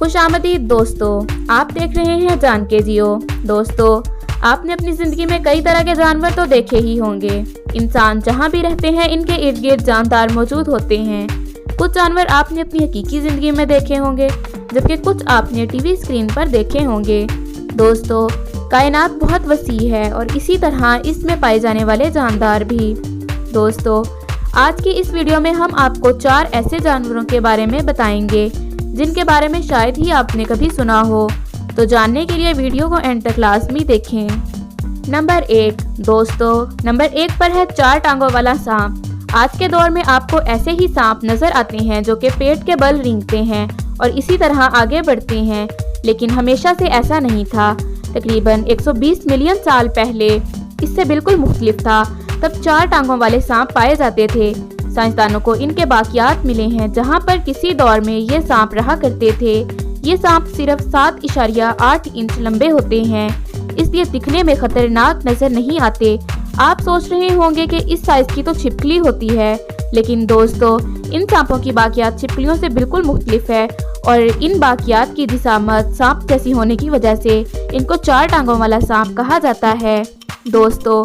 खुशामदीद दोस्तों, आप देख रहे हैं जान के जियो। दोस्तों, आपने अपनी ज़िंदगी में कई तरह के जानवर तो देखे ही होंगे। इंसान जहाँ भी रहते हैं इनके इर्द गिर्द जानदार मौजूद होते हैं। कुछ जानवर आपने अपनी हकीकी ज़िंदगी में देखे होंगे, जबकि कुछ आपने टीवी स्क्रीन पर देखे होंगे। दोस्तों, कायनात बहुत वसी है और इसी तरह इसमें पाए जाने वाले जानदार भी। दोस्तों, आज की इस वीडियो में हम आपको 4 ऐसे जानवरों के बारे में बताएंगे जिनके बारे में शायद ही आपने कभी सुना हो। तो जानने के लिए वीडियो को एंड तक लाजमी देखें। नंबर 1 दोस्तों, नंबर 1 पर है 4 टांगों वाला सांप। आज के दौर में आपको ऐसे ही सांप नजर आते हैं जो कि पेट के बल रेंगते हैं और इसी तरह आगे बढ़ते हैं, लेकिन हमेशा से ऐसा नहीं था। तकरीबन 120 मिलियन साल पहले इससे बिल्कुल मुख्तलिफ था। तब 4 टांगों वाले सांप पाए जाते थे। साइंसदानों को इनके बाकियात मिले हैं जहां पर किसी दौर में ये सांप रहा करते थे। ये सांप सिर्फ 7.8 इंच लंबे होते हैं, इसलिए दिखने में खतरनाक नजर नहीं आते। आप सोच रहे होंगे कि इस साइज की तो छिपकली होती है, लेकिन दोस्तों, इन सांपों की बाकियात छिपकलियों से बिल्कुल मुख्तलिफ है और इन बाकियात की जिसामत सांप जैसी होने की वजह से इनको 4 टांगों वाला सांप कहा जाता है। दोस्तों,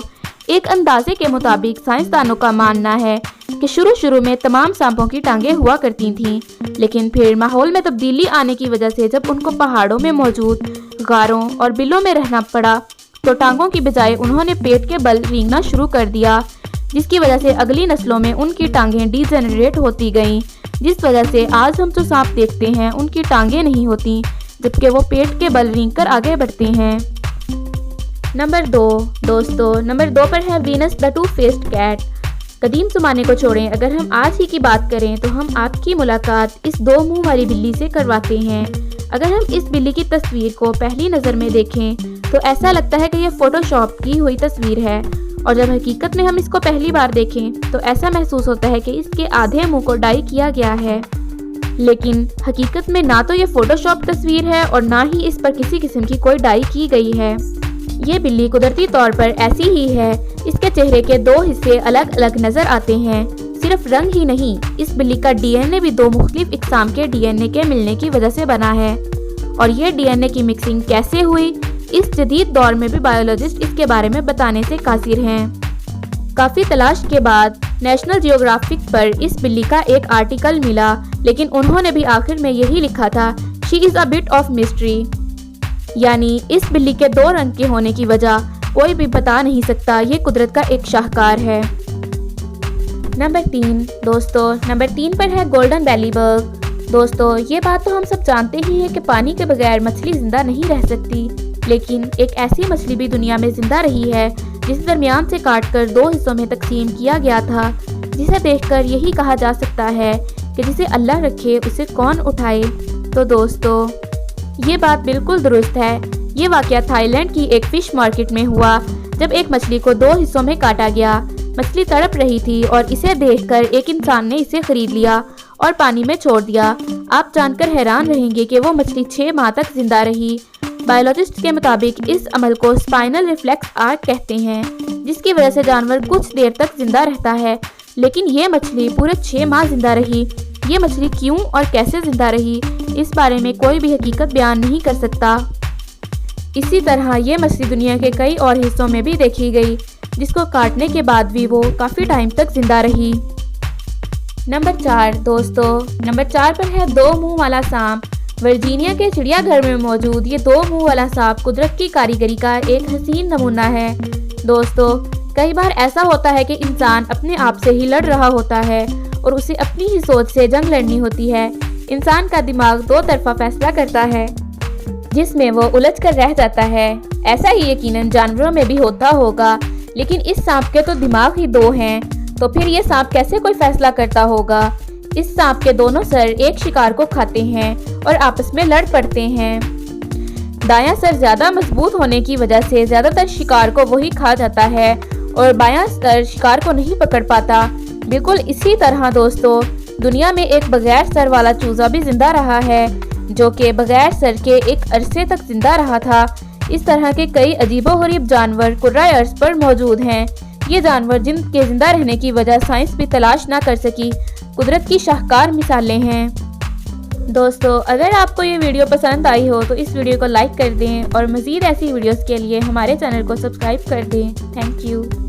एक अंदाजे के मुताबिक साइंसदानों का मानना है कि शुरू में तमाम सांपों की टांगें हुआ करती थीं, लेकिन फिर माहौल में तब्दीली आने की वजह से जब उनको पहाड़ों में मौजूद गारों और बिलों में रहना पड़ा तो टांगों की बजाय उन्होंने पेट के बल रेंगना शुरू कर दिया, जिसकी वजह से अगली नस्लों में उनकी टांगें डिजेनरेट होती गईं, जिस वजह से आज हम जो सांप देखते हैं उनकी टांगें नहीं होती, जबकि वो पेट के बल रेंगकर आगे बढ़ते हैं। नंबर 2 दोस्तों, नंबर 2 पर है वीनस द 2-फेस्ड कैट। कदीम ज़माने को छोड़ें, अगर हम आज ही की बात करें तो हम आपकी मुलाकात इस 2 मुंह वाली बिल्ली से करवाते हैं। अगर हम इस बिल्ली की तस्वीर को पहली नज़र में देखें तो ऐसा लगता है कि यह फोटोशॉप की हुई तस्वीर है, और जब हकीकत में हम इसको पहली बार देखें तो ऐसा महसूस होता है कि इसके आधे मुंह को डाई किया गया है। लेकिन हकीकत में ना तो ये फोटोशॉप तस्वीर है और ना ही इस पर किसी किस्म की कोई डाई की गई है। ये बिल्ली कुदरती तौर पर ऐसी ही है। इसके चेहरे के 2 हिस्से अलग अलग नजर आते हैं। सिर्फ रंग ही नहीं, इस बिल्ली का डीएनए भी 2 मुख्तलिफ इकसाम के डीएनए के मिलने की वजह से बना है। और ये डीएनए की मिक्सिंग कैसे हुई, इस जदीद दौर में भी बायोलॉजिस्ट इसके बारे में बताने से कासिर हैं। काफ़ी तलाश के बाद नेशनल जियोग्राफिक पर इस बिल्ली का एक आर्टिकल मिला, लेकिन उन्होंने भी आखिर में यही लिखा था, she is a bit of mystery. यानी इस बिल्ली के 2 रंग के होने की वजह कोई भी बता नहीं सकता। ये कुदरत का एक शाहकार है। नंबर 3 दोस्तों, नंबर 3 पर है गोल्डन बेली बग। दोस्तों, ये बात तो हम सब जानते ही हैं कि पानी के बगैर मछली जिंदा नहीं रह सकती, लेकिन एक ऐसी मछली भी दुनिया में जिंदा रही है जिसे दरमियान से काटकर 2 हिस्सों में तकसीम किया गया था, जिसे देखकर यही कहा जा सकता है कि जिसे अल्लाह रखे उसे कौन उठाए। तो दोस्तों, ये बात बिल्कुल दुरुस्त है। ये वाकया थाईलैंड की एक फिश मार्केट में हुआ, जब एक मछली को 2 हिस्सों में काटा गया। मछली तड़प रही थी और इसे देखकर एक इंसान ने इसे खरीद लिया और पानी में छोड़ दिया। आप जानकर हैरान रहेंगे कि वो मछली 6 माह तक जिंदा रही। बायोलॉजिस्ट के मुताबिक इस अमल को स्पाइनल रिफ्लेक्स आर्ट कहते हैं, जिसकी वजह से जानवर कुछ देर तक जिंदा रहता है, लेकिन ये मछली पूरे 6 माह जिंदा रही। ये मछली क्यों और कैसे जिंदा रही, इस बारे में कोई भी हकीकत बयान नहीं कर सकता। इसी तरह ये मछली दुनिया के कई और हिस्सों में भी देखी गई, जिसको काटने के बाद भी वो काफ़ी टाइम तक जिंदा रही। नंबर 4 दोस्तों, नंबर 4 पर है 2 मुंह वाला सांप। वर्जीनिया के चिड़ियाघर में मौजूद ये 2 मुंह वाला सांप कुदरत की कारीगरी का एक हसीन नमूना है। दोस्तों, कई बार ऐसा होता है कि इंसान अपने आप से ही लड़ रहा होता है और उसे अपनी ही सोच से जंग लड़नी होती है। इंसान का दिमाग 2 तरफा फैसला करता है, जिसमें वो उलझ कर रह जाता है। ऐसा ही यकीनन जानवरों में भी होता होगा, लेकिन इस सांप के तो दिमाग ही 2 हैं, तो फिर ये सांप कैसे कोई फैसला करता होगा। इस सांप के दोनों सर एक शिकार को खाते हैं और आपस में लड़ पड़ते हैं। दायां सर ज़्यादा मजबूत होने की वजह से ज़्यादातर शिकार को वही खा जाता है और बायां सर शिकार को नहीं पकड़ पाता। बिल्कुल इसी तरह दोस्तों, दुनिया में एक बगैर सर वाला चूज़ा भी जिंदा रहा है, जो कि बगैर सर के एक अरसे तक जिंदा रहा था। इस तरह के कई अजीबोगरीब जानवर कुर्राए अर्ज़ पर मौजूद हैं। ये जानवर जिनके जिंदा रहने की वजह साइंस भी तलाश ना कर सकी, कुदरत की शाहकार मिसालें हैं। दोस्तों अगर आपको ये वीडियो पसंद आई हो तो इस वीडियो को लाइक कर दें और मज़ीद ऐसी वीडियोस के लिए हमारे चैनल को सब्सक्राइब कर दें। Thank you.